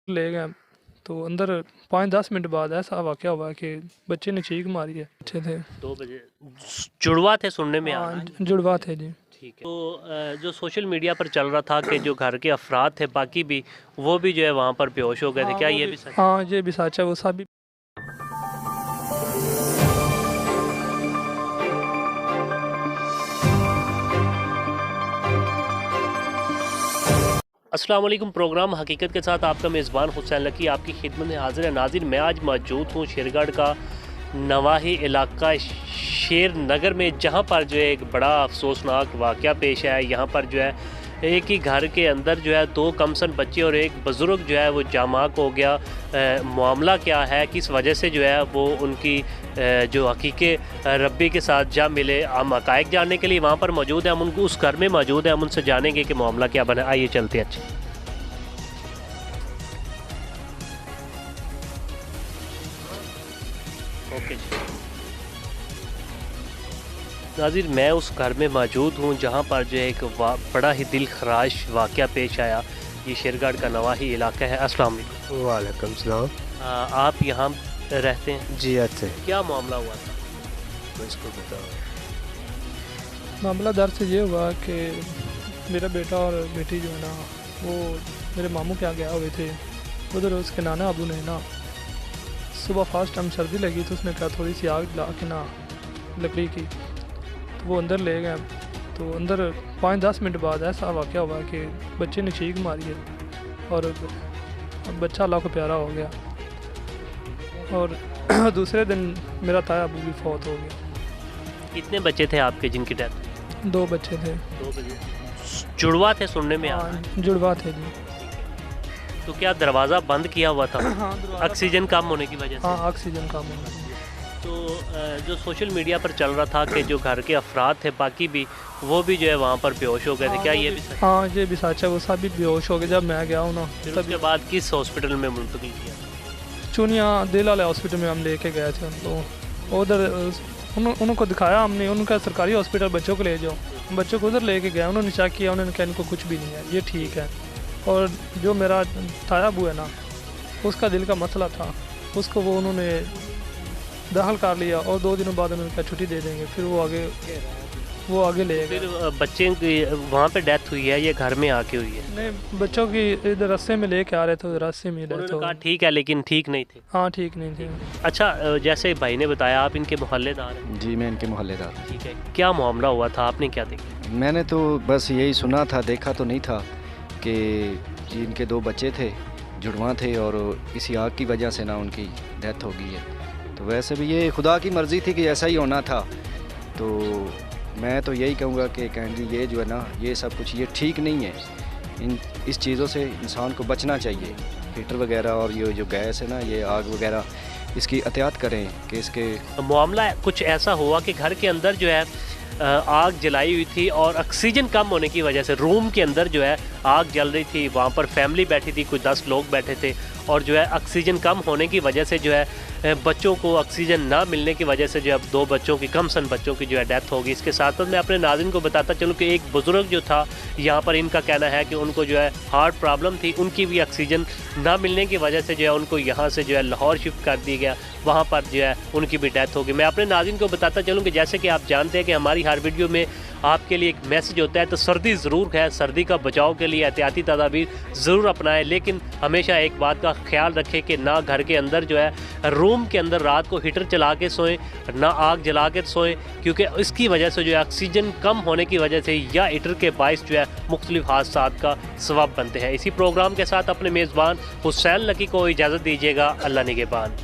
ले गए तो अंदर 5-10 मिनट बाद ऐसा वाक़या हुआ कि बच्चे ने चीख मारी है। अच्छे थे 2 बजे जुड़वा थे सुनने में आ रहा है। हाँ जुड़वा थे जी। ठीक है। तो जो सोशल मीडिया पर चल रहा था कि जो घर के अफराद थे बाकी भी वो भी जो है वहाँ पर बेहोश हो गए थे, क्या ये भी सच? हाँ ये भी सच है। वो सब भी अस्सलाम वालेकुम। प्रोग्राम हकीकत के साथ आपका मेज़बान हुसैन लकी आपकी खिदमत में हाजिर है। नाज़रीन, मैं आज मौजूद हूँ शेरगढ़ का नवाही इलाका शेर नगर में, जहाँ पर जो है एक बड़ा अफसोसनाक वाक़या पेश आया। यहाँ पर जो है एक ही घर के अंदर जो है 2 कमसन बच्चे और एक बुज़ुर्ग जो है वो जामाक हो गया। मामला क्या है, किस वजह से जो है वो उनकी जो हकीके रब्बी के साथ जा मिले, हम हक़ाइक़ जानने के लिए वहाँ पर मौजूद हैं। हम उनको उस घर में मौजूद हैं, हम उनसे जानेंगे कि मामला क्या बना। आइए चलते हैं। अच्छा ओके जी। नाज़रीन, मैं उस घर में मौजूद हूँ जहाँ पर जो एक बड़ा ही दिल खराश वाक़या पेश आया। ये शेरगढ़ का नवाही इलाका है। अस्सलाम वालेकुम। वालेकुम सलाम। आप यहाँ रहते हैं? जी अच्छे। क्या मामला हुआ था? मैं इसको बताओ। मामला दर से ये हुआ कि मेरा बेटा और बेटी जो है ना वो मेरे मामू के यहाँ गया हुए थे। उधर उसके नाना अबू ने ना सुबह फास्ट टाइम सर्दी लगी तो उसने कहा थोड़ी सी आग ला के ना लकड़ी की, तो वो अंदर ले गए। तो अंदर 5-10 मिनट बाद ऐसा वाक़या हुआ कि बच्चे ने चीख मारी है और बच्चा अल्लाह को प्यारा हो गया। और दूसरे दिन मेरा ताया अबू भी फौत हो गया। कितने बच्चे थे आपके जिनकी डेथ? 2 बच्चे थे। 2 बजे जुड़वा थे सुनने में आ रहा है। हाँ जुड़वा थे जी। तो क्या दरवाज़ा बंद किया हुआ था? हाँ ऑक्सीजन कम होने की वजह से? हाँ ऑक्सीजन कम होना। तो जो सोशल मीडिया पर चल रहा था कि जो घर के अफराद थे बाकी भी वो भी जो है वहाँ पर बेहोश हो गए थे, क्या ये भी सच? हाँ ये भी सच है। वो सब भी बेहोश हो गए जब मैं गया हूँ ना। फिर उसके बाद किस हॉस्पिटल में मुंतकिल किया? चुनिया दिल वाले हॉस्पिटल में हम लेके गए थे उनको। उधर उनको दिखाया हमने, उनका सरकारी हॉस्पिटल बच्चों को ले जाओ। बच्चों को उधर लेके गए, उन्होंने चेक किया, उन्होंने कहा इनको कुछ भी नहीं है, ये ठीक है। और जो मेरा ताया अबू है ना उसका दिल का मसला था, उसको वो उन्होंने दाखिल कर लिया और 2 दिनों बाद उन्होंने कहा छुट्टी दे देंगे। फिर वो आगे ले गए। फिर बच्चे की वहाँ पे डेथ हुई है, ये घर में आके हुई है? नहीं, बच्चों की इधर रास्ते में लेके आ रहे थे, रास्ते में डेथ हो कहा गई। ठीक है, लेकिन ठीक नहीं थे। हाँ ठीक नहीं थे। अच्छा, जैसे भाई ने बताया आप इनके मोहल्लेदार हैं? जी मैं इनके मोहल्लेदार हूँ। ठीक है, क्या मामला हुआ था, आपने क्या देखा? मैंने तो बस यही सुना था, देखा तो नहीं था कि जी इनके 2 बच्चे थे, जुड़वा थे और इसी आग की वजह से ना उनकी डेथ हो गई है। तो वैसे भी ये खुदा की मर्ज़ी थी कि ऐसा ही होना था। तो मैं तो यही कहूँगा कि कैंडी ये जो है ना ये सब कुछ ये ठीक नहीं है। इस चीज़ों से इंसान को बचना चाहिए। हीटर वगैरह और ये जो गैस है ना, ये आग वगैरह, इसकी एहतियात करें कि इसके मामला कुछ ऐसा हुआ कि घर के अंदर जो है आग जलाई हुई थी और ऑक्सीजन कम होने की वजह से रूम के अंदर जो है आग जल रही थी। वहाँ पर फैमिली बैठी थी, कुछ 10 लोग बैठे थे और जो है ऑक्सीजन कम होने की वजह से जो है बच्चों को ऑक्सीजन ना मिलने की वजह से जो है 2 बच्चों की, कमसन बच्चों की जो है डेथ होगी। इसके साथ साथ मैं अपने नाज़रीन को बताता चलूँ कि एक बुज़ुर्ग जो था यहाँ पर, इनका कहना है कि उनको जो है हार्ट प्रॉब्लम थी, उनकी भी ऑक्सीजन ना मिलने की वजह से जो है उनको यहाँ से जो है लाहौर शिफ्ट कर दिया गया, वहाँ पर जो है उनकी भी डेथ होगी। मैं अपने नाज़रीन को बताता चलूँ कि जैसे कि आप जानते हैं कि हमारी हर वीडियो में आपके लिए एक मैसेज होता है, तो सर्दी ज़रूर है, सर्दी का बचाव के लिए एहतियाती तदाबीर ज़रूर अपनाएं, लेकिन हमेशा एक बात का ख्याल रखें कि ना घर के अंदर जो है रूम के अंदर रात को हीटर चला के सोएं, ना आग जला के सोएं, क्योंकि इसकी वजह से जो है ऑक्सीजन कम होने की वजह से या हीटर के बायस जो है मुख्तलिफ हादसात का सबब बनते हैं। इसी प्रोग्राम के साथ अपने मेज़बान हुसैन लकी को इजाज़त दीजिएगा। अल्लाह निगहबान।